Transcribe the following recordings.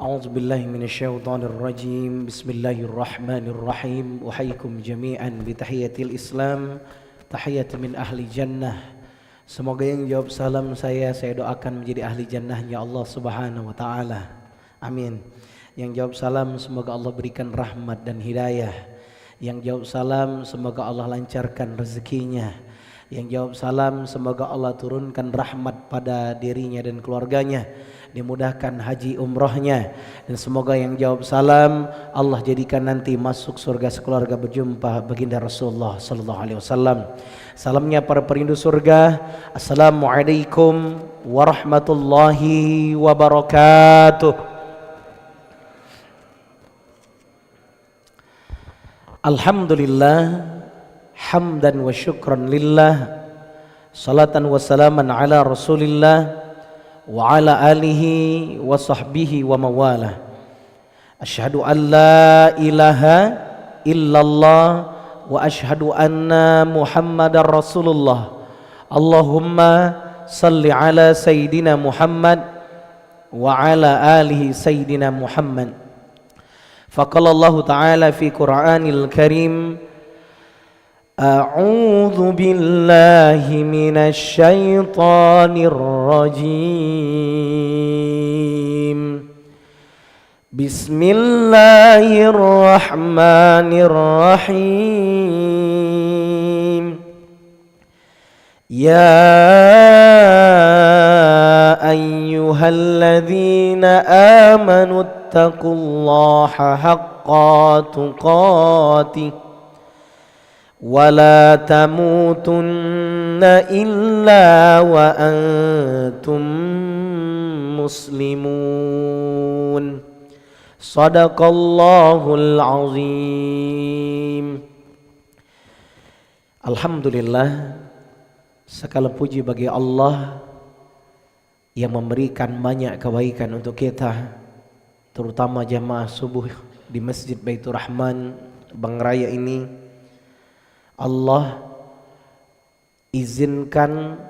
أعوذ بالله من الشيطان الرجيم بسم الله الرحمن الرحيم أحييكم جميعا بتحية الإسلام تحية من أهل جنة. Semoga yang jawab salam saya doakan menjadi ahli jannahnya Allah subhanahu wa ta'ala. Amin. Yang jawab salam semoga Allah berikan rahmat dan hidayah. Yang jawab salam semoga Allah lancarkan rezekinya. Yang jawab salam semoga Allah turunkan rahmat pada dirinya dan keluarganya, dimudahkan haji umrohnya, dan semoga yang jawab salam Allah jadikan nanti masuk surga sekeluarga berjumpa baginda Rasulullah sallallahu alaihi wasallam. Salamnya para perindu surga. Assalamualaikum warahmatullahi wabarakatuh. Alhamdulillah hamdan wa syukran lillah, salatan wa salaman ala rasulillah wa ala alihi wa sahbihi wa mawalah. Asyhadu an la ilaha illallah wa asyhadu anna muhammadar rasulullah. Allahumma salli ala sayyidina Muhammad wa ala alihi sayyidina Muhammad. Faqala Allah ta'ala fi Qur'anil Karim, A'udzu billahi minasy syaithanir rajim. Bismillahirrahmanirrahim. Ya ayyuhalladzina amanu ittaqullaha haqqa tuqatih wala tamutunna illa wa antum muslimun. Sadaqallahul azim. Alhamdulillah, segala puji bagi Allah yang memberikan banyak kebaikan untuk kita, terutama jamaah subuh di Masjid Baitur Rahman Bang Raya ini. Allah izinkan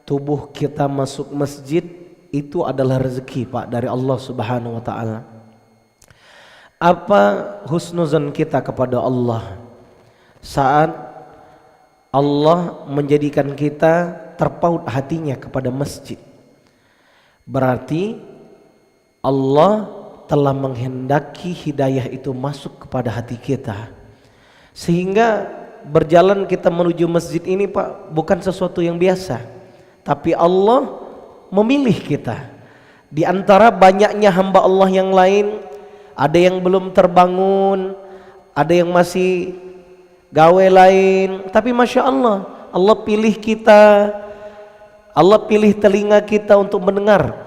tubuh kita masuk masjid, itu adalah rezeki Pak dari Allah subhanahu wa ta'ala. Apa husnuzan kita kepada Allah saat Allah menjadikan kita terpaut hatinya kepada masjid? Berarti Allah telah menghendaki hidayah itu masuk kepada hati kita, sehingga berjalan kita menuju masjid ini Pak bukan sesuatu yang biasa, tapi Allah memilih kita. Di antara banyaknya hamba Allah yang lain, ada yang belum terbangun, ada yang masih gawe lain, tapi Masya Allah, Allah pilih kita, Allah pilih telinga kita untuk mendengar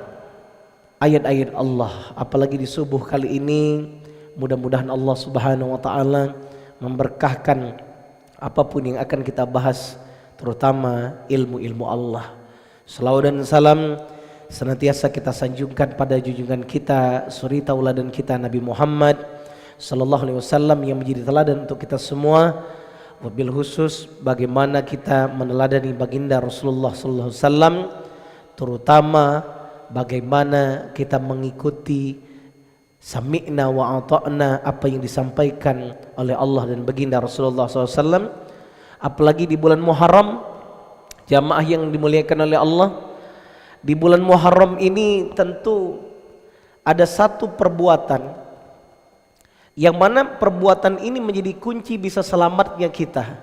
ayat-ayat Allah. Apalagi di subuh kali ini, mudah-mudahan Allah subhanahu wa ta'ala memberkahkan apapun yang akan kita bahas, terutama ilmu-ilmu Allah. Salawat dan salam senantiasa kita sanjungkan pada junjungan kita, suri tauladan kita, Nabi Muhammad sallallahu alaihi wasallam, yang menjadi teladan untuk kita semua. Wabil khusus bagaimana kita meneladani baginda Rasulullah sallallahu alaihi wasallam, terutama bagaimana kita mengikuti sami'na wa ata'na, apa yang disampaikan oleh Allah dan baginda Rasulullah SAW. Apalagi di bulan Muharram, jamaah yang dimuliakan oleh Allah, di bulan Muharram ini tentu ada satu perbuatan yang mana perbuatan ini menjadi kunci bisa selamatnya kita.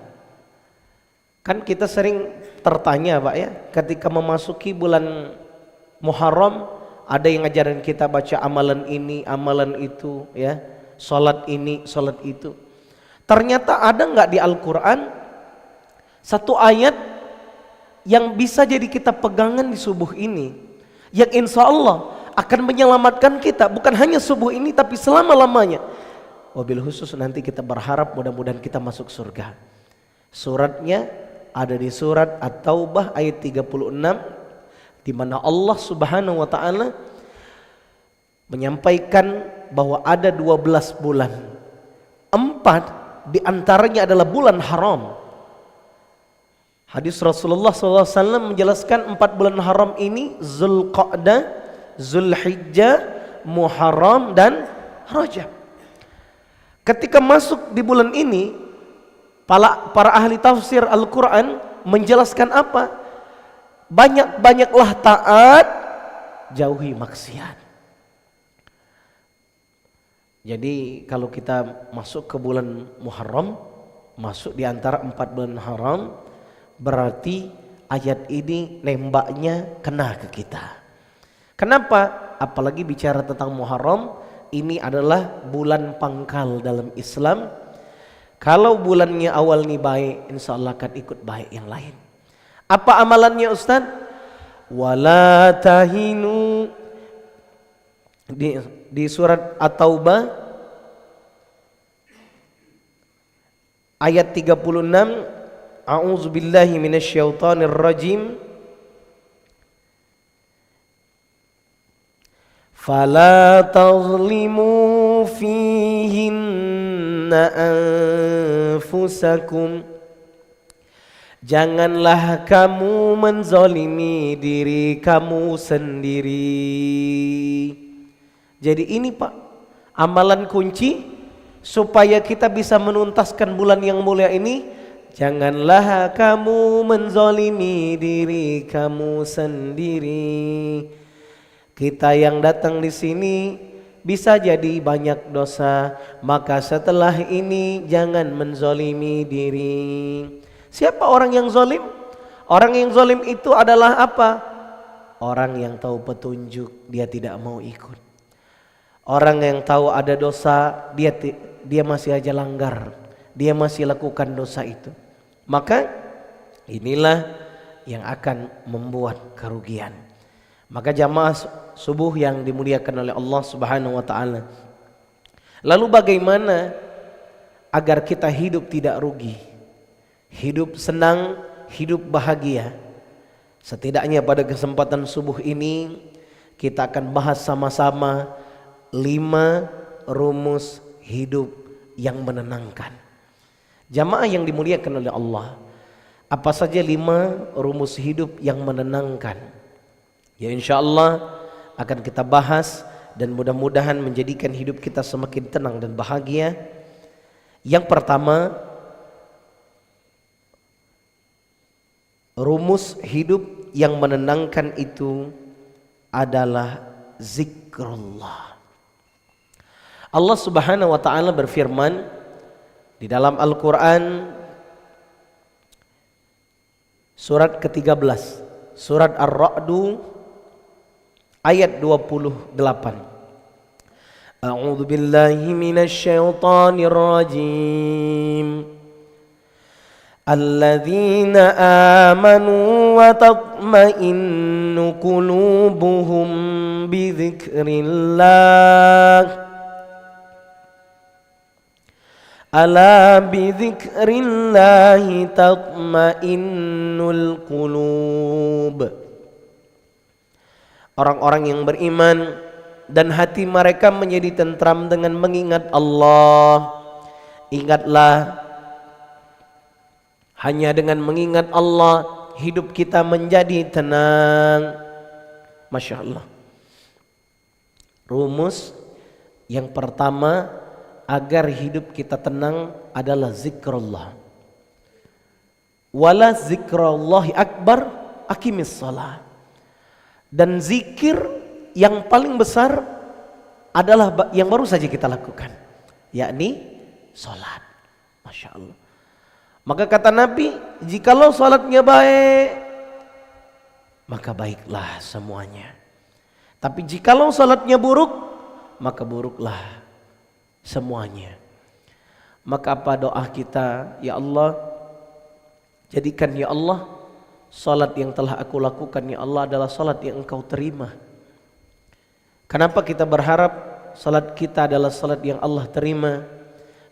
Kan kita sering tertanya Pak ya, ketika memasuki bulan Muharram, ada yang ngajarin kita baca amalan ini, amalan itu, ya, sholat ini, sholat itu. Ternyata ada nggak di Al-Quran satu ayat yang bisa jadi kita pegangan di subuh ini, yang insya Allah akan menyelamatkan kita, bukan hanya subuh ini tapi selama-lamanya. Wabil khusus nanti kita berharap mudah-mudahan kita masuk surga. Suratnya ada di surat At-Taubah ayat 36, di mana Allah subhanahu wa ta'ala menyampaikan bahwa ada 12 bulan, 4 di antaranya adalah bulan haram. Hadis Rasulullah SAW menjelaskan 4 bulan haram ini: Zulqa'dah, Zulhijjah, Muharram dan Rajab. Ketika masuk di bulan ini, para ahli tafsir Al-Quran menjelaskan apa? Banyak-banyaklah taat, jauhi maksiat. Jadi kalau kita masuk ke bulan Muharram, masuk di antara 4 bulan haram, berarti ayat ini nembaknya kena ke kita. Kenapa? Apalagi bicara tentang Muharram, ini adalah bulan pangkal dalam Islam. Kalau bulannya awal nih baik, insya Allah akan ikut baik yang lain. Apa amalannya Ustaz? Wala tahinu. Di surat At-Taubah ayat 36, A'udzubillahi minasyaitonir rajim. Fala tazlimu fihinna anfusakum. Janganlah kamu menzalimi diri kamu sendiri. Jadi ini Pak, amalan kunci supaya kita bisa menuntaskan bulan yang mulia ini. Janganlah kamu menzalimi diri kamu sendiri. Kita yang datang di sini bisa jadi banyak dosa, maka setelah ini jangan menzalimi diri. Siapa orang yang zalim? Orang yang zalim itu adalah apa? Orang yang tahu petunjuk, dia tidak mau ikut. Orang yang tahu ada dosa, dia masih aja langgar, dia masih lakukan dosa itu. Maka inilah yang akan membuat kerugian. Maka jamaah subuh yang dimuliakan oleh Allah Subhanahu wa taala. Lalu bagaimana agar kita hidup tidak rugi? Hidup senang, hidup bahagia. Setidaknya pada kesempatan subuh ini kita akan bahas sama-sama 5 rumus hidup yang menenangkan. Jamaah yang dimuliakan oleh Allah, apa saja 5 rumus hidup yang menenangkan? Ya insya Allah akan kita bahas dan mudah-mudahan menjadikan hidup kita semakin tenang dan bahagia. Yang pertama, rumus hidup yang menenangkan itu adalah zikrullah. Allah Subhanahu wa taala berfirman di dalam Al-Qur'an surat ke-13, surat Ar-Ra'd ayat 28. A'udzu billahi minasy syaithanir rajim. Alladzina amanu wa tatma'innu qulubuhum bi dzikrillah. Ala bi dzikrillahi tatma'innul qulub. Orang-orang yang beriman dan hati mereka menjadi tentram dengan mengingat Allah. Ingatlah, hanya dengan mengingat Allah hidup kita menjadi tenang. Masya Allah. Rumus yang pertama agar hidup kita tenang adalah zikrullah. Wala zikrullahi akbar aqimis shalah. Dan zikir yang paling besar adalah yang baru saja kita lakukan, yakni salat. Masya Allah. Maka kata Nabi, jikalau salatnya baik, maka baiklah semuanya. Tapi jikalau salatnya buruk, maka buruklah semuanya. Maka apa doa kita? Ya Allah, jadikan ya Allah salat yang telah aku lakukan ya Allah adalah salat yang Engkau terima. Kenapa kita berharap salat kita adalah salat yang Allah terima?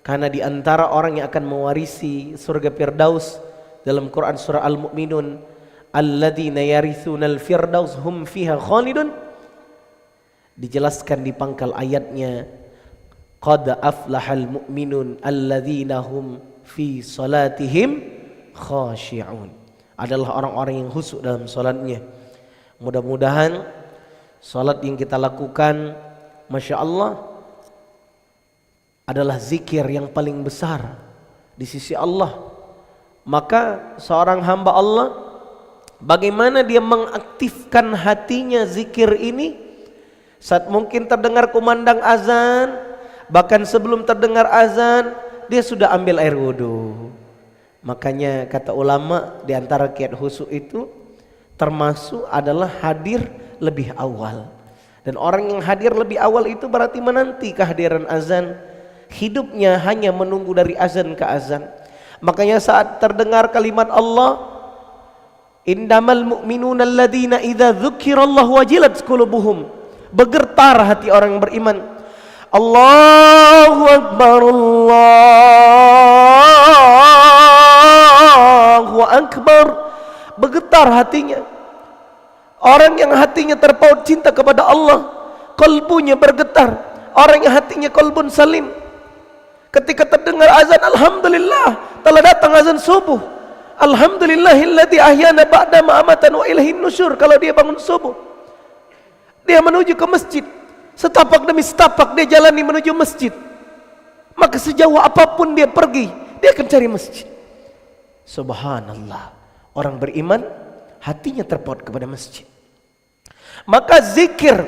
Karena di antara orang yang akan mewarisi surga Firdaus dalam Quran surah Al-Mu'minun, alladzina yarithunal firdaus hum fiha khalidun, dijelaskan di pangkal ayatnya, qad aflahal mu'minun alladzina hum fi salatihim khashi'un, adalah orang-orang yang khusyuk dalam salatnya. Mudah-mudahan salat yang kita lakukan Masya Allah, adalah zikir yang paling besar di sisi Allah. Maka seorang hamba Allah, bagaimana dia mengaktifkan hatinya zikir ini? Saat mungkin terdengar kumandang azan, bahkan sebelum terdengar azan, dia sudah ambil air wudhu. Makanya kata ulama, di antara kiat khusyuk itu termasuk adalah hadir lebih awal. Dan orang yang hadir lebih awal itu berarti menanti kehadiran azan. Hidupnya hanya menunggu dari azan ke azan. Makanya saat terdengar kalimat Allah, innamal mu'minuna alladhina idza dzukirallahu wajilat qulubuhum, bergetar hati orang yang beriman. Allahu Akbar, Allahu Akbar, bergetar hatinya. Orang yang hatinya terpaut cinta kepada Allah, kalbunya bergetar. Orang yang hatinya kalbun salim, ketika terdengar azan, alhamdulillah, telah datang azan subuh. Alhamdulillahilladzi ahyana ba'da ma amatan wa ilaihin nusyur. Kalau dia bangun subuh, dia menuju ke masjid, setapak demi setapak dia jalani menuju masjid. Maka sejauh apapun dia pergi, dia akan cari masjid. Subhanallah, orang beriman hatinya terpaut kepada masjid. Maka zikir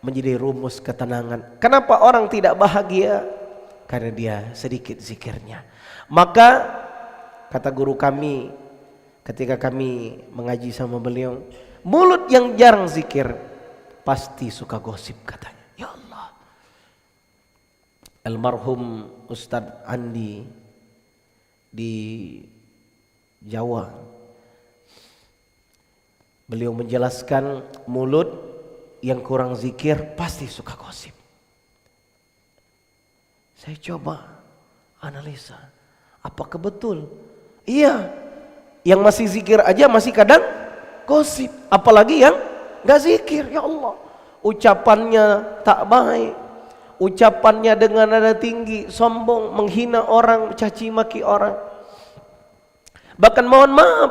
menjadi rumus ketenangan. Kenapa orang tidak bahagia? Karena dia sedikit zikirnya. Maka kata guru kami ketika kami mengaji sama beliau, mulut yang jarang zikir pasti suka gosip katanya. Ya Allah. Almarhum Ustadz Andi di Jawa, beliau menjelaskan mulut yang kurang zikir pasti suka gosip. Saya coba analisa, apakah betul? Iya, yang masih zikir aja masih kadang gosip, apalagi yang gak zikir. Ya Allah, ucapannya tak baik, ucapannya dengan nada tinggi, sombong, menghina orang, caci maki orang. Bahkan mohon maaf,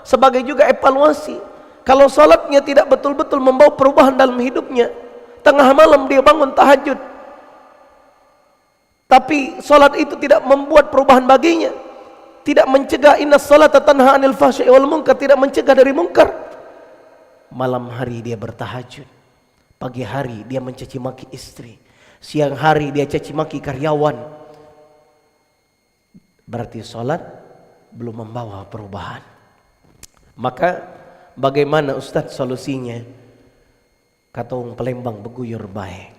sebagai juga evaluasi, kalau salatnya tidak betul-betul membawa perubahan dalam hidupnya, tengah malam dia bangun tahajud, tapi salat itu tidak membuat perubahan baginya, tidak mencegah, innas salata tanha 'anil fahsya'i wal munkar, tidak mencegah dari mungkar. Malam hari dia bertahajud, pagi hari dia mencaci maki istri, siang hari dia caci maki karyawan, berarti salat belum membawa perubahan. Maka bagaimana Ustadz solusinya? Kata orang Palembang, beguyur baik.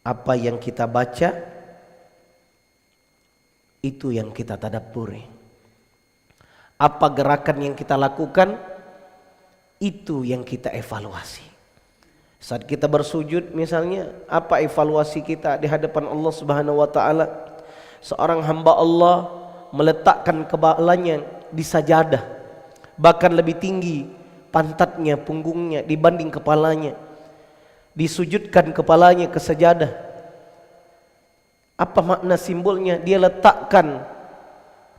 Apa yang kita baca, itu yang kita tadabburi. Apa gerakan yang kita lakukan, itu yang kita evaluasi. Saat kita bersujud misalnya, apa evaluasi kita di hadapan Allah Subhanahu wa taala? Seorang hamba Allah meletakkan kepalanya di sajadah, bahkan lebih tinggi pantatnya, punggungnya dibanding kepalanya, disujudkan kepalanya ke sajadah. Apa makna simbolnya? Dia letakkan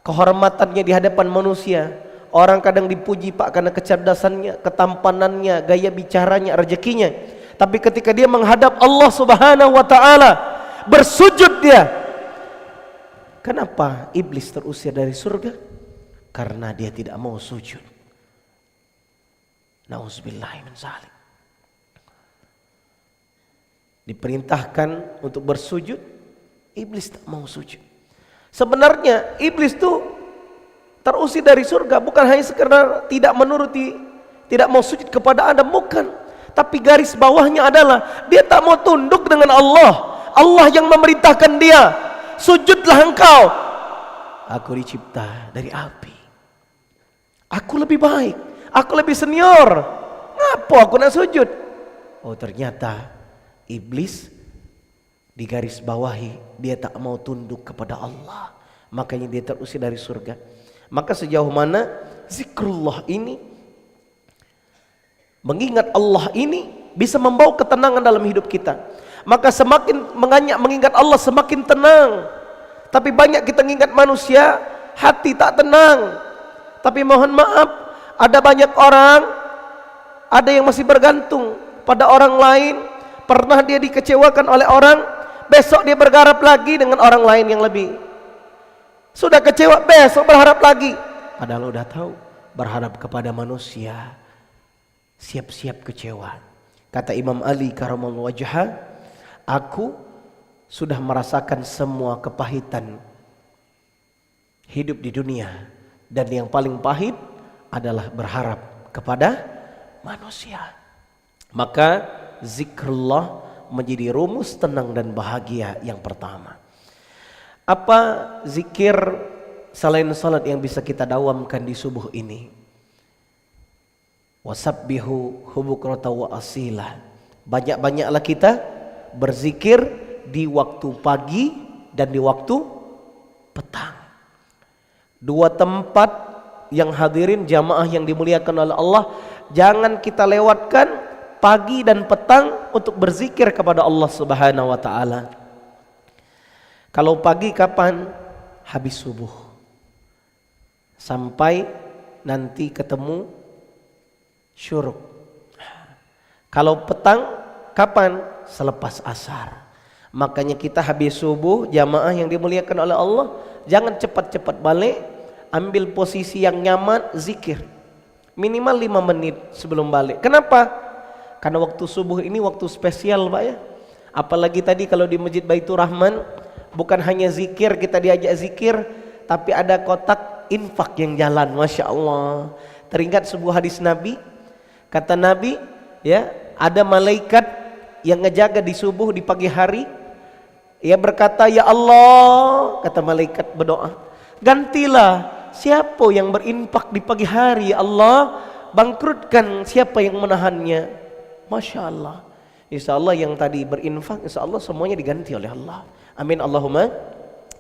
kehormatannya di hadapan manusia. Orang kadang dipuji Pak karena kecerdasannya, ketampanannya, gaya bicaranya, rezekinya. Tapi ketika dia menghadap Allah Subhanahu wa taala, bersujud dia. Kenapa iblis terusir dari surga? Karena dia tidak mau sujud. Nauzubillahi min dzalik. Diperintahkan untuk bersujud, iblis tak mau sujud. Sebenarnya iblis tuh terusir dari surga bukan hanya sekedar tidak menuruti, tidak mau sujud kepada Adam, bukan. Tapi garis bawahnya adalah dia tak mau tunduk dengan Allah. Allah yang memerintahkan dia, sujudlah engkau. Aku dicipta dari api. Aku lebih baik, aku lebih senior. Ngapa aku nak sujud? Oh, ternyata iblis di garis bawahi, dia tak mau tunduk kepada Allah. Makanya dia terusir dari surga. Maka sejauh mana zikrullah ini, mengingat Allah ini bisa membawa ketenangan dalam hidup kita. Maka semakin mengingat Allah semakin tenang. Tapi banyak kita mengingat manusia, hati tak tenang. Tapi mohon maaf, ada banyak orang, ada yang masih bergantung pada orang lain, pernah dia dikecewakan oleh orang, besok dia berharap lagi dengan orang lain yang lebih. Sudah kecewa, besok berharap lagi. Padahal udah tahu, berharap kepada manusia siap-siap kecewa. Kata Imam Ali karamallahu wajhah, aku sudah merasakan semua kepahitan hidup di dunia, dan yang paling pahit adalah berharap kepada manusia. Maka zikrullah menjadi rumus tenang dan bahagia yang pertama. Apa zikir selain salat yang bisa kita dawamkan di subuh ini? Wasabbihu hubukrata wa asila. Banyak-banyaklah kita berzikir di waktu pagi dan di waktu petang. Dua tempat yang hadirin jamaah yang dimuliakan oleh Allah, jangan kita lewatkan pagi dan petang untuk berzikir kepada Allah Subhanahu wa taala. Kalau pagi kapan? Habis subuh. Sampai nanti ketemu syuruk. Kalau petang kapan? Selepas asar. Makanya kita habis subuh, jamaah yang dimuliakan oleh Allah, jangan cepat-cepat balik, ambil posisi yang nyaman, zikir minimal 5 menit sebelum balik. Kenapa? Karena waktu subuh ini waktu spesial Pak ya. Apalagi tadi kalau di Masjid Baitur Rahman, bukan hanya zikir, kita diajak zikir, tapi ada kotak infak yang jalan. Masya Allah. Teringat sebuah hadis Nabi, kata Nabi ya, ada malaikat yang ngejaga di subuh di pagi hari. Ia berkata, ya Allah, kata malaikat berdoa, gantilah siapa yang berinfak di pagi hari, ya Allah, bangkrutkan siapa yang menahannya. Masya Allah. Insya Allah yang tadi berinfak, insya Allah semuanya diganti oleh Allah. Amin Allahumma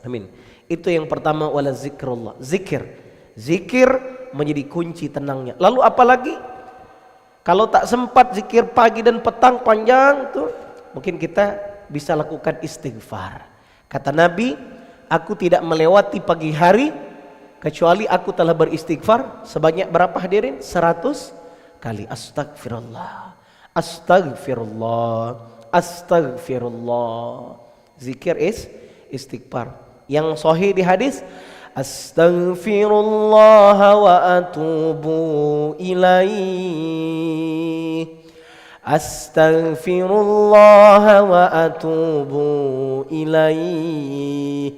amin. Itu yang pertama, wala zikrullah. Zikir menjadi kunci tenangnya. Lalu apalagi kalau tak sempat zikir pagi dan petang panjang tuh, mungkin kita bisa lakukan istighfar. Kata Nabi, aku tidak melewati pagi hari kecuali aku telah beristighfar sebanyak berapa hadirin? 100 kali. Astagfirullah, astagfirullah, astagfirullah. Zikir is istighfar. Yang sahih di hadis, astaghfirullah wa atubu ilaih. Astaghfirullah wa atubu ilaih.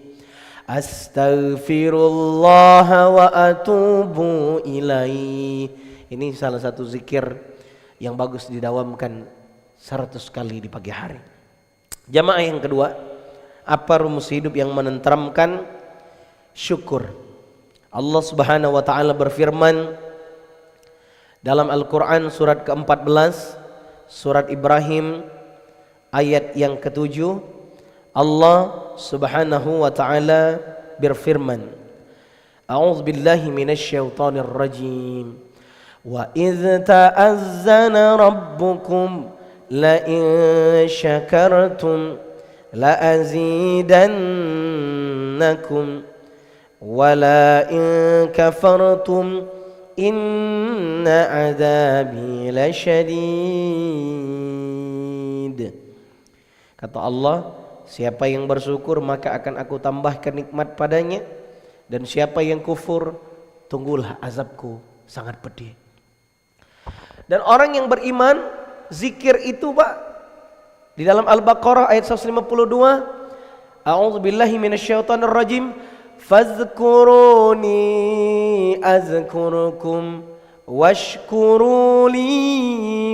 Astaghfirullah wa atubu ilaih. Ini salah satu zikir yang bagus didawamkan 100 kali di pagi hari. Jamaah yang kedua, apa rumus hidup yang menenteramkan? Syukur. Allah Subhanahu wa taala berfirman dalam Al-Qur'an surat ke-14, surat Ibrahim ayat yang ke-7, Allah Subhanahu wa taala berfirman, A'udzu billahi minasyaitonir rajim. Wa idz ta'azzana rabbukum la in syakartum la azidannakum wa la in kafartum inna adzabi lasyadid. Kata Allah, siapa yang bersyukur maka akan aku tambahkan nikmat padanya, dan siapa yang kufur tunggulah azabku sangat pedih. Dan orang yang beriman, zikir itu Pak, di dalam Al-Baqarah ayat 152, A'udzubillahi minasyaitonir rajim, fazkuruni azkurukum washkuruli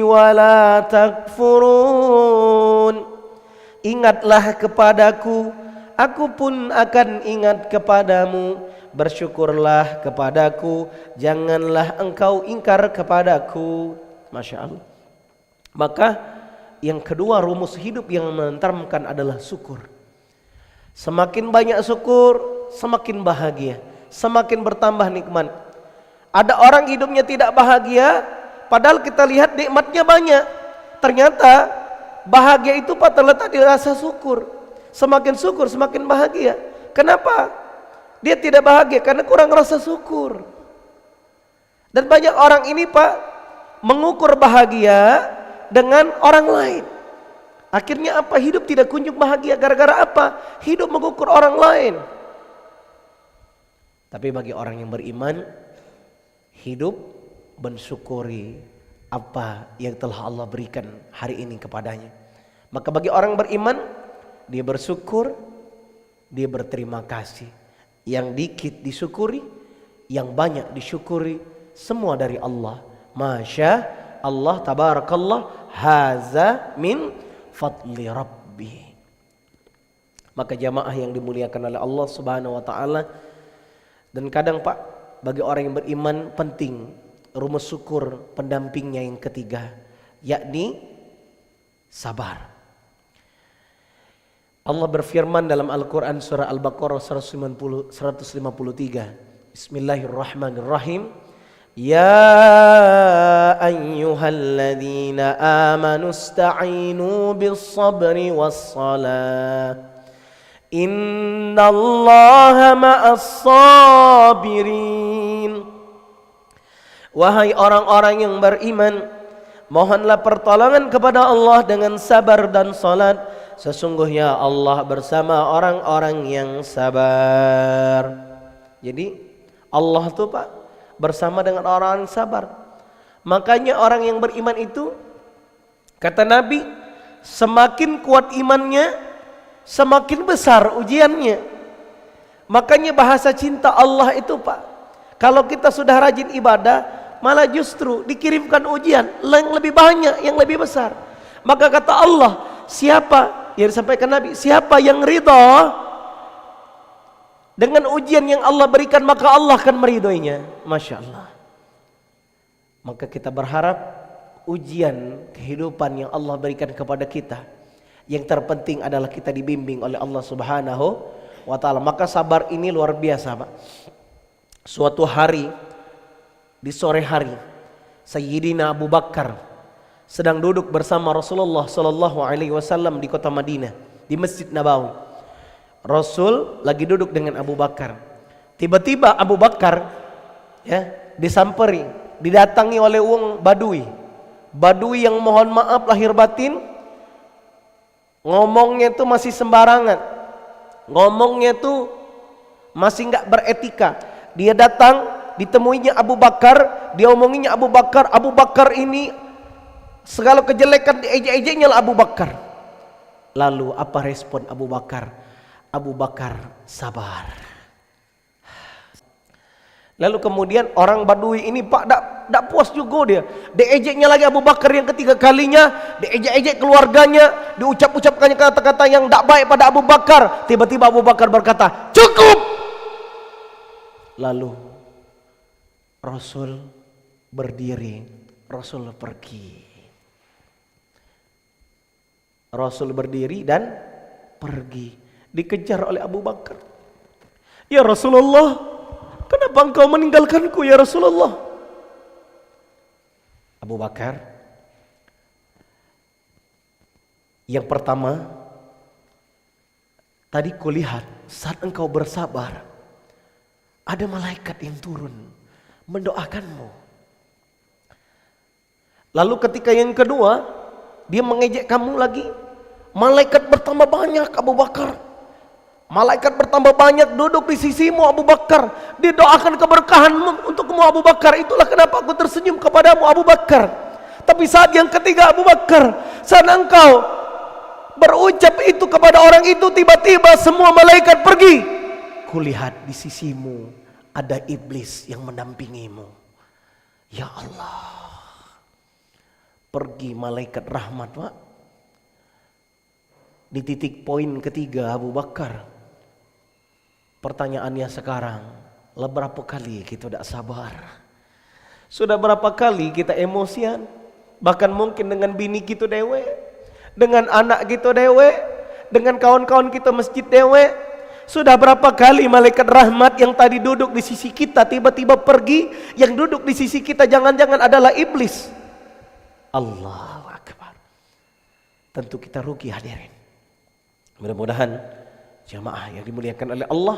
wala takfurun. Ingatlah kepadaku, aku pun akan ingat kepadamu. Bersyukurlah kepadaku, janganlah engkau ingkar kepadaku. Masya Allah. Maka yang kedua rumus hidup yang menenteramkan adalah syukur. Semakin banyak syukur, semakin bahagia, semakin bertambah nikmat. Ada orang hidupnya tidak bahagia, padahal kita lihat nikmatnya banyak. Ternyata bahagia itu Pak terletak di rasa syukur. Semakin syukur semakin bahagia. Kenapa? Dia tidak bahagia karena kurang rasa syukur. Dan banyak orang ini Pak mengukur bahagia dengan orang lain. Akhirnya apa? Hidup tidak kunjung bahagia. Gara-gara apa? Hidup mengukur orang lain. Tapi bagi orang yang beriman, hidup mensyukuri apa yang telah Allah berikan hari ini kepadanya. Maka bagi orang beriman, dia bersyukur, dia berterima kasih. Yang dikit disyukuri, yang banyak disyukuri, semua dari Allah. Masya Allah tabarakallah, haza min fadli Rabbi. Maka jamaah yang dimuliakan oleh Allah Subhanahu wa taala, dan kadang Pak, bagi orang yang beriman penting rumus syukur pendampingnya yang ketiga, yakni sabar. Allah berfirman dalam Al-Quran surah Al-Baqarah 153. Bismillahirrahmanirrahim. Ya ayyuhalladzina amanu ista'inu bis-sabri was-salah. Innallaha ma'as-sabirin. Wahai orang-orang yang beriman, mohonlah pertolongan kepada Allah dengan sabar dan salat. Sesungguhnya Allah bersama orang-orang yang sabar. Jadi Allah tuh Pak bersama dengan orang yang sabar. Makanya orang yang beriman itu, kata Nabi, semakin kuat imannya, semakin besar ujiannya. Makanya bahasa cinta Allah itu Pak, kalau kita sudah rajin ibadah, malah justru dikirimkan ujian yang lebih banyak, yang lebih besar. Maka kata Allah, siapa yang disampaikan Nabi, siapa yang ridha dengan ujian yang Allah berikan, maka Allah akan meridhoinya. Masya Allah. Maka kita berharap ujian kehidupan yang Allah berikan kepada kita, yang terpenting adalah kita dibimbing oleh Allah Subhanahu wa ta'ala. Maka sabar ini luar biasa Pak. Suatu hari, di sore hari, Sayyidina Abu Bakar sedang duduk bersama Rasulullah sallallahu alaihi wasallam di kota Madinah, di Masjid Nabawi. Rasul lagi duduk dengan Abu Bakar. Tiba-tiba Abu Bakar disamperi, didatangi oleh wong Badui. Badui yang mohon maaf lahir batin, ngomongnya itu masih sembarangan. Ngomongnya itu masih enggak beretika. Dia datang, ditemuinya Abu Bakar, dia omonginya Abu Bakar ini segala kejelekan diejek-ejeknya lah Abu Bakar. Lalu apa respon Abu Bakar? Abu Bakar sabar. Lalu kemudian orang Badui ini Pak tak puas juga dia. Diejeknya lagi Abu Bakar yang ketiga kalinya, diejek-ejek keluarganya, diucap-ucapkannya kata-kata yang tak baik pada Abu Bakar. Tiba-tiba Abu Bakar berkata, "Cukup!" Lalu Rasul berdiri, Rasul pergi. Rasul berdiri dan pergi, dikejar oleh Abu Bakar. Ya Rasulullah, kenapa engkau meninggalkanku ya Rasulullah? Abu Bakar, yang pertama, tadi kulihat saat engkau bersabar, ada malaikat yang turun mendoakanmu. Lalu ketika yang kedua, dia mengejek kamu lagi, malaikat bertambah banyak Abu Bakar. Malaikat bertambah banyak duduk di sisimu Abu Bakar, didoakan keberkahan untukmu Abu Bakar. Itulah kenapa aku tersenyum kepadamu Abu Bakar. Tapi saat yang ketiga Abu Bakar, saat engkau berucap itu kepada orang itu, tiba-tiba semua malaikat pergi. Kulihat di sisimu ada iblis yang mendampingimu. Ya Allah. Pergi malaikat rahmat Pak. Di titik poin ketiga Abu Bakar, pertanyaannya sekarang, berapa kali kita tidak sabar? Sudah berapa kali kita emosian? Bahkan mungkin dengan bini kita dewe, dengan anak kita dewe, dengan kawan-kawan kita masjid dewe. Sudah berapa kali malaikat rahmat yang tadi duduk di sisi kita tiba-tiba pergi, yang duduk di sisi kita jangan-jangan adalah iblis. Allahu Akbar. Tentu kita rugi hadirin. Mudah-mudahan jamaah yang dimuliakan oleh Allah,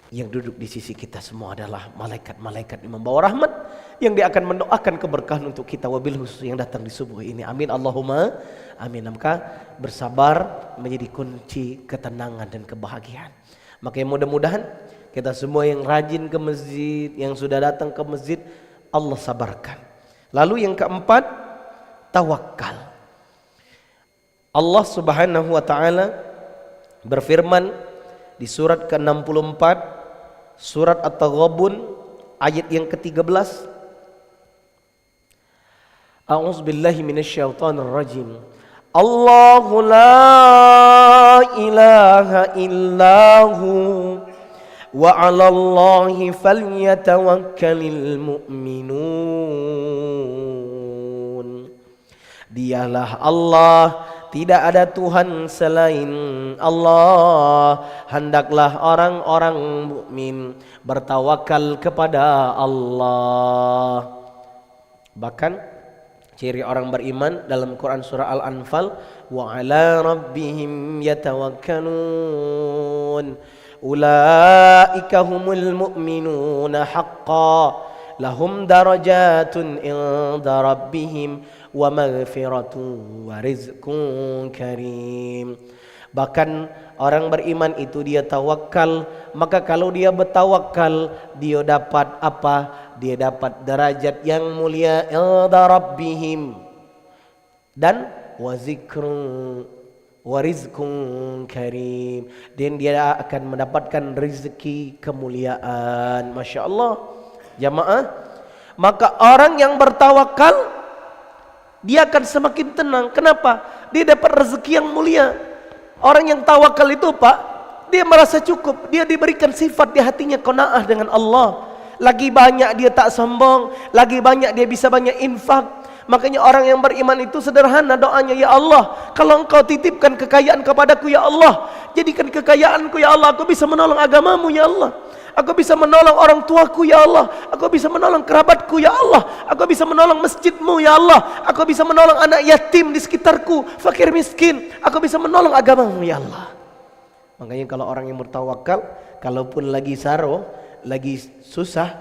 yang duduk di sisi kita semua adalah malaikat-malaikat yang membawa rahmat, yang dia akan mendoakan keberkahan untuk kita, wabil khusus yang datang di subuh ini. Amin Allahumma amin. Maka bersabar menjadi kunci ketenangan dan kebahagiaan. Maka mudah-mudahan kita semua yang rajin ke masjid, yang sudah datang ke masjid, Allah sabarkan. Lalu yang keempat, tawakal. Allah Subhanahu wa taala berfirman di surat ke-64 surat At-Taghabun ayat yang ke-13. A'udzubillahi minasyaitonir rajim. Allahu la ilaha illahu wa 'alallahi falyatawakkalul mu'minun. Dialah Allah, tidak ada Tuhan selain Allah. Hendaklah orang-orang mukmin bertawakal kepada Allah. Bahkan ciri orang beriman dalam Quran surah Al-Anfal, wa 'ala rabbihim yatawakkalun. Ulaika humul mu'minuna haqqan. Lahum darajatun inda rabbihim wa maghfiratun wa rizqun karim. Bahkan orang beriman itu dia tawakal, maka kalau dia bertawakal, dia dapat apa? Dia dapat derajat yang mulia inda rabbihim, dan wa zikrun wa rizqun karim, dan dia akan mendapatkan rezeki kemuliaan. Masya Allah jamaah. Maka orang yang bertawakal, dia akan semakin tenang. Kenapa? Dia dapat rezeki yang mulia. Orang yang tawakal itu Pak, dia merasa cukup. Dia diberikan sifat di hatinya qanaah dengan Allah. Lagi banyak dia tak sombong, lagi banyak dia bisa banyak infak. Makanya orang yang beriman itu sederhana doanya, ya Allah, kalau Engkau titipkan kekayaan kepadaku ya Allah, jadikan kekayaanku ya Allah, aku bisa menolong agamamu ya Allah, aku bisa menolong orang tuaku ya Allah, aku bisa menolong kerabatku ya Allah, aku bisa menolong masjidmu ya Allah, aku bisa menolong anak yatim di sekitarku, fakir miskin, aku bisa menolong agamamu ya Allah. Makanya kalau orang yang bertawakal, kalaupun lagi saro, lagi susah,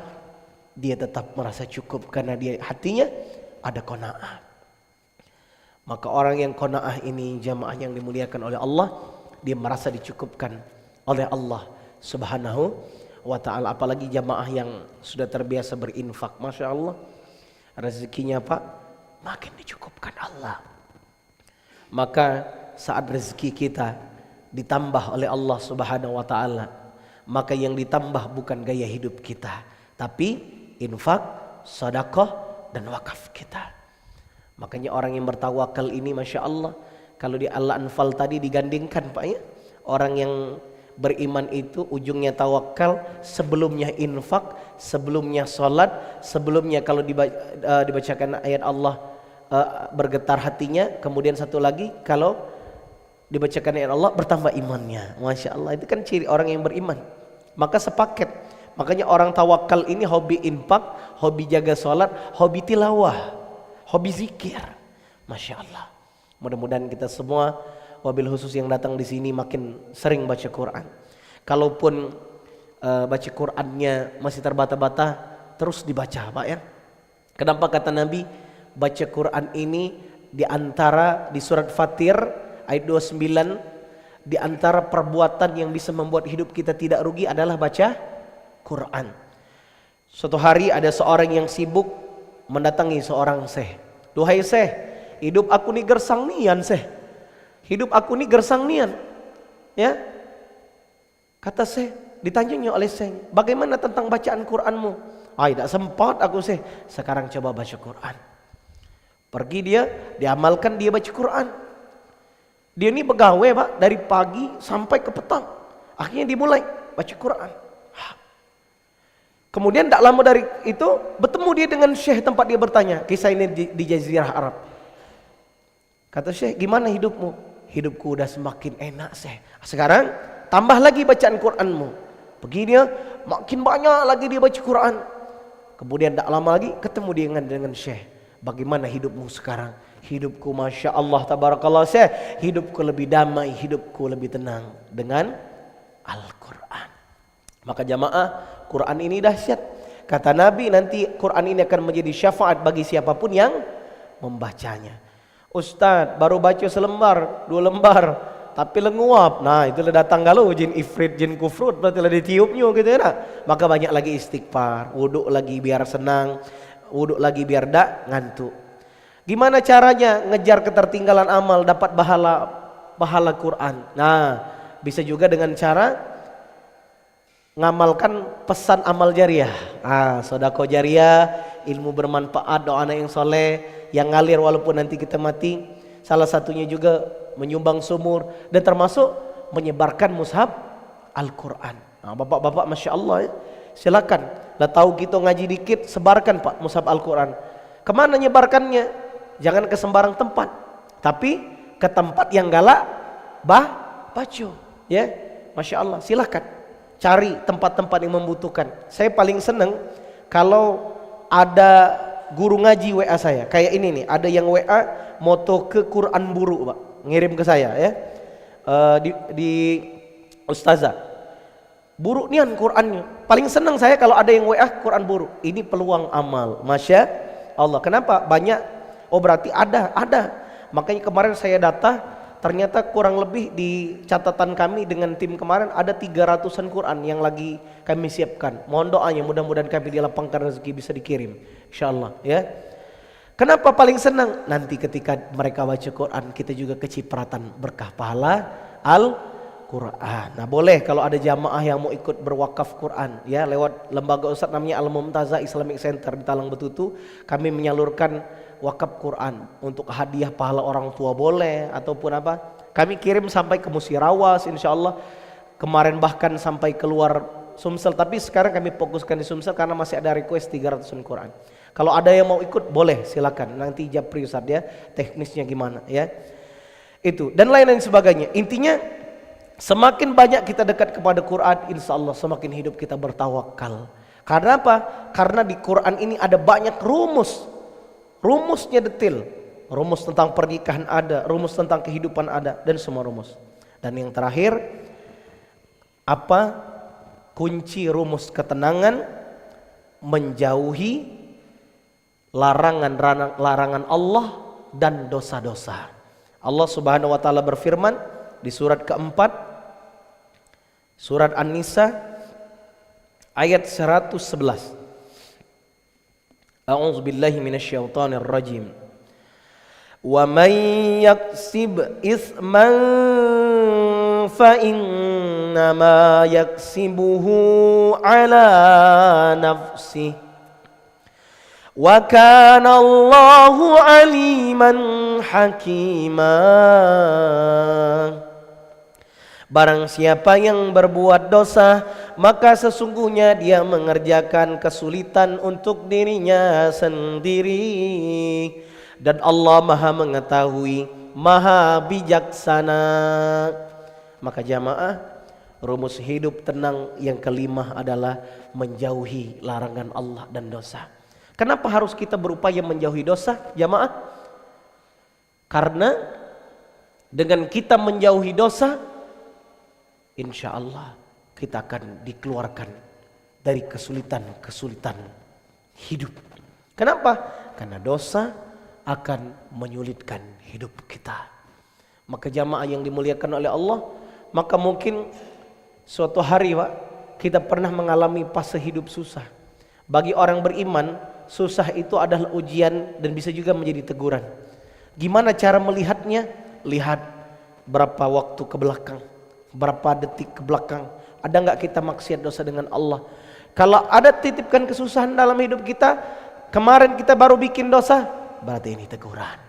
dia tetap merasa cukup karena dia hatinya ada qanaah. Maka orang yang qanaah ini, jamaah yang dimuliakan oleh Allah, dia merasa dicukupkan oleh Allah Subhanahu wa ta'ala. Apalagi jamaah yang sudah terbiasa berinfak, Masya Allah, rezekinya Pak makin dicukupkan Allah. Maka saat rezeki kita ditambah oleh Allah Subhanahu wa ta'ala, maka yang ditambah bukan gaya hidup kita, tapi infak, sedekah, dan wakaf kita. Makanya orang yang bertawakal ini Masya Allah, kalau di Al-Anfal tadi digandingkan Pak ya, orang yang beriman itu ujungnya tawakal, sebelumnya infak, sebelumnya sholat, sebelumnya kalau dibacakan ayat Allah bergetar hatinya, kemudian satu lagi kalau dibacakan ayat Allah bertambah imannya. Masya Allah, itu kan ciri orang yang beriman. Maka sepaket. Makanya orang tawakal ini hobi infak, hobi jaga sholat, hobi tilawah, hobi zikir. Masya Allah. Mudah-mudahan kita semua, wabil khusus yang datang di sini, makin sering baca Quran. Kalaupun baca Qurannya masih terbata-bata, terus dibaca Pak ya. Kenapa kata Nabi, baca Quran ini di antara di surat Fatir ayat 29, di antara perbuatan yang bisa membuat hidup kita tidak rugi adalah baca Quran. Suatu hari ada seorang yang sibuk mendatangi seorang syekh. Duhai syekh, hidup aku ni gersang nian syekh. Hidup aku ni gersang nian. Ya. Kata syekh, ditanyanya oleh syekh, bagaimana tentang bacaan Quranmu? Ah, tidak sempat aku syekh. Sekarang coba baca Quran. Pergi dia, diamalkan, dia baca Quran. Dia ini pegawai Pak, dari pagi sampai ke petang. Akhirnya dimulai baca Quran. Kemudian tak lama dari itu bertemu dia dengan syekh tempat dia bertanya. Kisah ini di Jazirah Arab. Kata syekh, gimana hidupmu? Hidupku udah semakin enak syekh. Sekarang tambah lagi bacaan Quranmu. Pergi dia, makin banyak lagi dia baca Quran. Kemudian tak lama lagi ketemu dia dengan syekh. Bagaimana hidupmu sekarang? Hidupku Masya Allah tabarakallah syekh, hidupku lebih damai, hidupku lebih tenang dengan Al-Quran. Maka jamaah, Quran ini dahsyat. Kata Nabi, nanti Quran ini akan menjadi syafaat bagi siapapun yang membacanya. Ustadz baru baca selembar, 2 lembar, tapi lenguap. Nah itulah datang galau jin ifrit, jin kufrut, berarti lah ditiupnya gitu ya. Maka banyak lagi istighfar, wuduk lagi biar senang, wuduk lagi biar tak ngantuk. Gimana caranya ngejar ketertinggalan amal, dapat pahala Quran? Nah bisa juga dengan cara ngamalkan pesan amal jariah. Sedekah jariah, ilmu bermanfaat, doa anak yang soleh yang ngalir walaupun nanti kita mati. Salah satunya juga menyumbang sumur dan termasuk menyebarkan mushaf Al-Quran. Bapak-bapak Masya Allah ya, silakan lah tahu kita ngaji dikit, sebarkan Pak mushaf Al-Quran. Kemana nyebarkannya? Jangan ke sembarang tempat, tapi ke tempat yang galak baca ya. Masya Allah, silakan cari tempat-tempat yang membutuhkan. Saya paling seneng kalau ada guru ngaji WA saya kayak ini nih, ada yang WA moto ke Quran Buru Pak, ngirim ke saya ya, di Ustazah Buru nian Qurannya. Paling senang saya kalau ada yang WA Quran Buru. Ini peluang amal, Masya Allah. Kenapa? Banyak. Oh berarti ada. Makanya kemarin saya data, ternyata kurang lebih di catatan kami dengan tim kemarin ada 300-an Quran yang lagi kami siapkan. Mohon doanya, mudah-mudahan kami dilapangkan rezeki bisa dikirim insyaallah ya. Kenapa paling senang? Nanti ketika mereka baca Quran, kita juga kecipratan berkah pahala Al-Quran. Nah boleh kalau ada jamaah yang mau ikut berwakaf Quran ya, lewat lembaga Ustadz namanya Al-Mumtazah Islamic Center di Talang Betutu, kami menyalurkan wakaf Quran untuk hadiah pahala orang tua boleh, ataupun apa, kami kirim sampai ke Musirawas insyaallah. Kemarin bahkan sampai keluar Sumsel, tapi sekarang kami fokuskan di Sumsel karena masih ada request 300-an Quran. Kalau ada yang mau ikut boleh silakan, nanti japri Ustadz ya teknisnya gimana ya. Itu dan lain-lain sebagainya. Intinya semakin banyak kita dekat kepada Quran, insya Allah semakin hidup kita bertawakal. Karena apa? Karena di Quran ini ada banyak rumusnya detail. Rumus tentang pernikahan ada, rumus tentang kehidupan ada, dan semua rumus. Dan yang terakhir, apa kunci rumus ketenangan? Menjauhi larangan Allah dan dosa-dosa. Allah Subhanahu wa taala berfirman di surat keempat, surat An-Nisa ayat 111. A'udzu billahi minasyaitonir rajim. Wa man yaksib itsman fa innama yaksibuhu ala nafsihi wa kana Allahu aliman hakima. Barang siapa yang berbuat dosa, maka sesungguhnya dia mengerjakan kesulitan untuk dirinya sendiri, dan Allah Maha mengetahui, Maha bijaksana. Maka jamaah, rumus hidup tenang yang kelima adalah menjauhi larangan Allah dan dosa. Kenapa harus kita berupaya menjauhi dosa, jamaah? Karena dengan kita menjauhi dosa, insya Allah kita akan dikeluarkan dari kesulitan-kesulitan hidup. Kenapa? Karena dosa akan menyulitkan hidup kita. Maka jamaah yang dimuliakan oleh Allah, maka mungkin suatu hari Pak, kita pernah mengalami fase hidup susah. Bagi orang beriman, susah itu adalah ujian dan bisa juga menjadi teguran. Gimana cara melihatnya? Lihat berapa waktu ke belakang, berapa detik ke belakang, ada nggak kita maksiat dosa dengan Allah. Kalau ada titipkan kesusahan dalam hidup kita, kemarin kita baru bikin dosa, berarti ini teguran.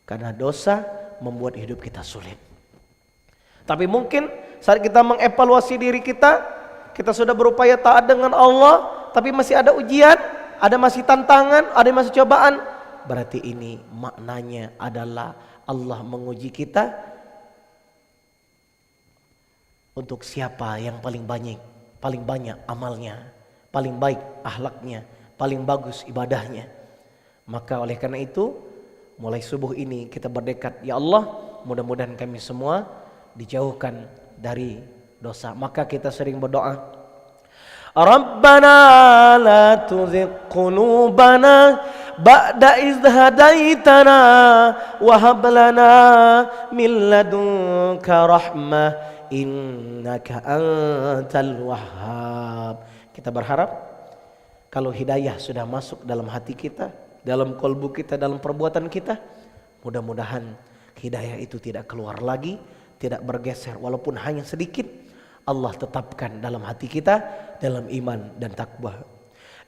Karena dosa membuat hidup kita sulit. Tapi mungkin saat kita mengevaluasi diri kita sudah berupaya taat dengan Allah, tapi masih ada ujian, ada masih tantangan, ada masih cobaan. Berarti ini maknanya adalah Allah menguji kita untuk siapa yang paling banyak amalnya, paling baik akhlaknya, paling bagus ibadahnya. Maka oleh karena itu, mulai subuh ini kita berdekat, ya Allah, mudah-mudahan kami semua dijauhkan dari dosa. Maka kita sering berdoa, Rabbana la tuzigh qulubana ba'da idh hadaitana wa hab lana min ladunka rahmah innaka antal wahhab. Kita berharap kalau hidayah sudah masuk dalam hati kita, dalam kolbu kita, dalam perbuatan kita, mudah-mudahan hidayah itu tidak keluar lagi, tidak bergeser walaupun hanya sedikit. Allah tetapkan dalam hati kita dalam iman dan takwa.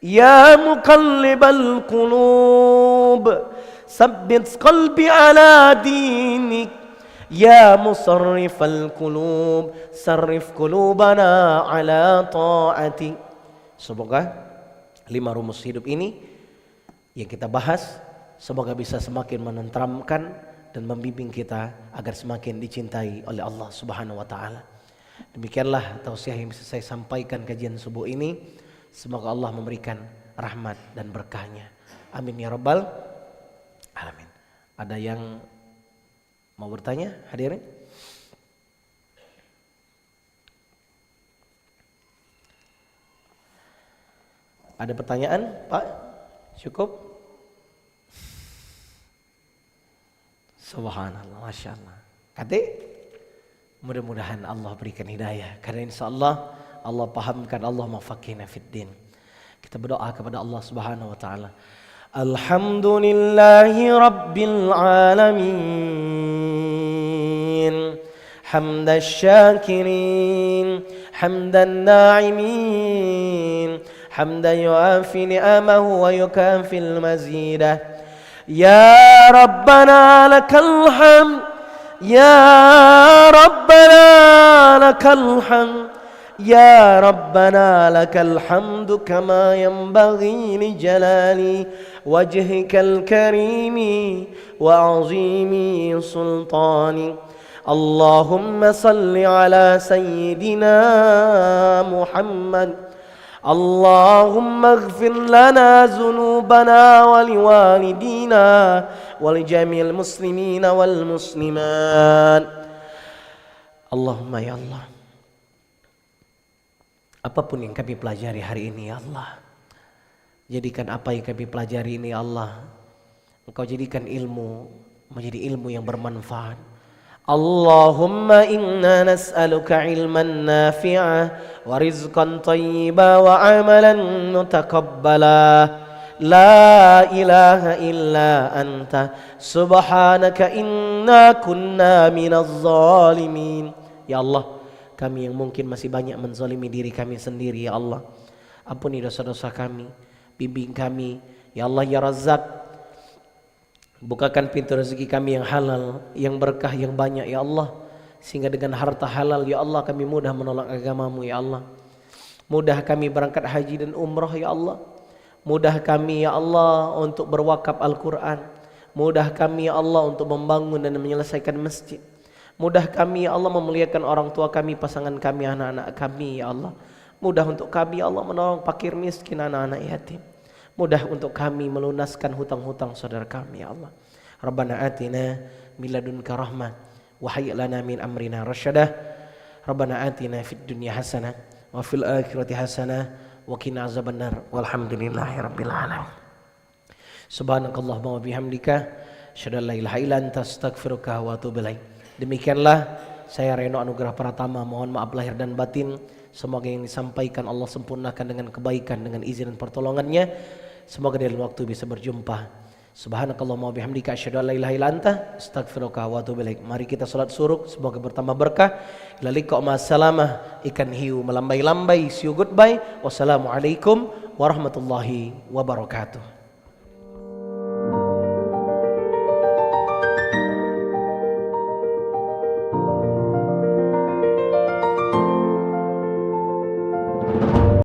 Ya muqallibal qulub, sabbit qalbi ala dinik. Ya musarrifal qulub, sarrif qulubana ala ta'atik. Semoga 5 rumus hidup ini yang kita bahas semoga bisa semakin menenteramkan dan membimbing kita agar semakin dicintai oleh Allah Subhanahu wa taala. Demikianlah tausiah yang bisa saya sampaikan kajian subuh ini. Semoga Allah memberikan rahmat dan berkahnya. Amin ya rabbal alamin. Ada yang mau bertanya hadirin? Ada pertanyaan Pak? Cukup? Subhanallah, Masya Allah. Kati? Mudah-mudahan Allah berikan hidayah. Karena insya Allah Allah pahamkan, Allah mafaqihna fiddin. Kita berdoa kepada Allah Subhanahu wa taala. Alhamdulillahi rabbil alamin. Hamdan syakirin, hamdan na'imin, hamdan yuafi ni'amahu wa yukafil mazidah. Ya Rabbana lakal hamd, ya Rabbana lakal hamd, ya Rabbana lakal hamdu kama yanbaghi li jalali wajhikal karimi wa azimi sultani. Allahumma salli ala sayyidina Muhammad. Allahumma ighfir lana zunubana wa liwalidina wa li jami'il muslimina wal muslimat. Allahumma ya Allah, apapun yang kami pelajari hari ini ya Allah, jadikan apa yang kami pelajari ini ya Allah, Engkau jadikan ilmu menjadi ilmu yang bermanfaat. Allahumma inna nas'aluka ilman nafi'a wa rizqan tayyiba wa amalan mutaqabbala. La ilaha illa anta subhanaka inna kunna minaz zalimin. Ya Allah, kami yang mungkin masih banyak menzalimi diri kami sendiri ya Allah, ampuni dosa-dosa kami, bimbing kami ya Allah ya Razzaq. Bukakan pintu rezeki kami yang halal, yang berkah, yang banyak ya Allah, sehingga dengan harta halal ya Allah kami mudah menolak agamamu ya Allah. Mudah kami berangkat haji dan umrah ya Allah. Mudah kami ya Allah untuk berwakaf Al-Quran. Mudah kami ya Allah untuk membangun dan menyelesaikan masjid. Mudah kami ya Allah memuliakan orang tua kami, pasangan kami, anak-anak kami ya Allah. Mudah untuk kami ya Allah menolong fakir miskin, anak-anak yatim. Mudah untuk kami melunaskan hutang-hutang saudara kami ya Allah. Rabbana atina min ladunka rahmah wa hayyi' lana min amrina rasyadah. Rabbana atina fid dunya hasanah wa fil akhirati hasanah wa qina azabannar. Walhamdulillahirabbil alamin. Subhanakallahumma wa bihamdika asyhadu an la ilaha illa anta astaghfiruka wa atubu ilaik. Demikianlah saya Reno Anugrah Pratama, mohon maaf lahir dan batin. Semoga yang disampaikan Allah sempurnakan dengan kebaikan, dengan izin dan pertolongannya. Semoga dalam waktu bisa berjumpa. Subhanakallahumma bihamdika asyhadu an la ilaha illa anta astaghfiruka wa atubu ilaik. Mari kita salat suruk, semoga bertambah berkah. Ila liqa ma'assalamah, ikan hiu melambai-lambai, see you goodbye. Wassalamualaikum warahmatullahi wabarakatuh.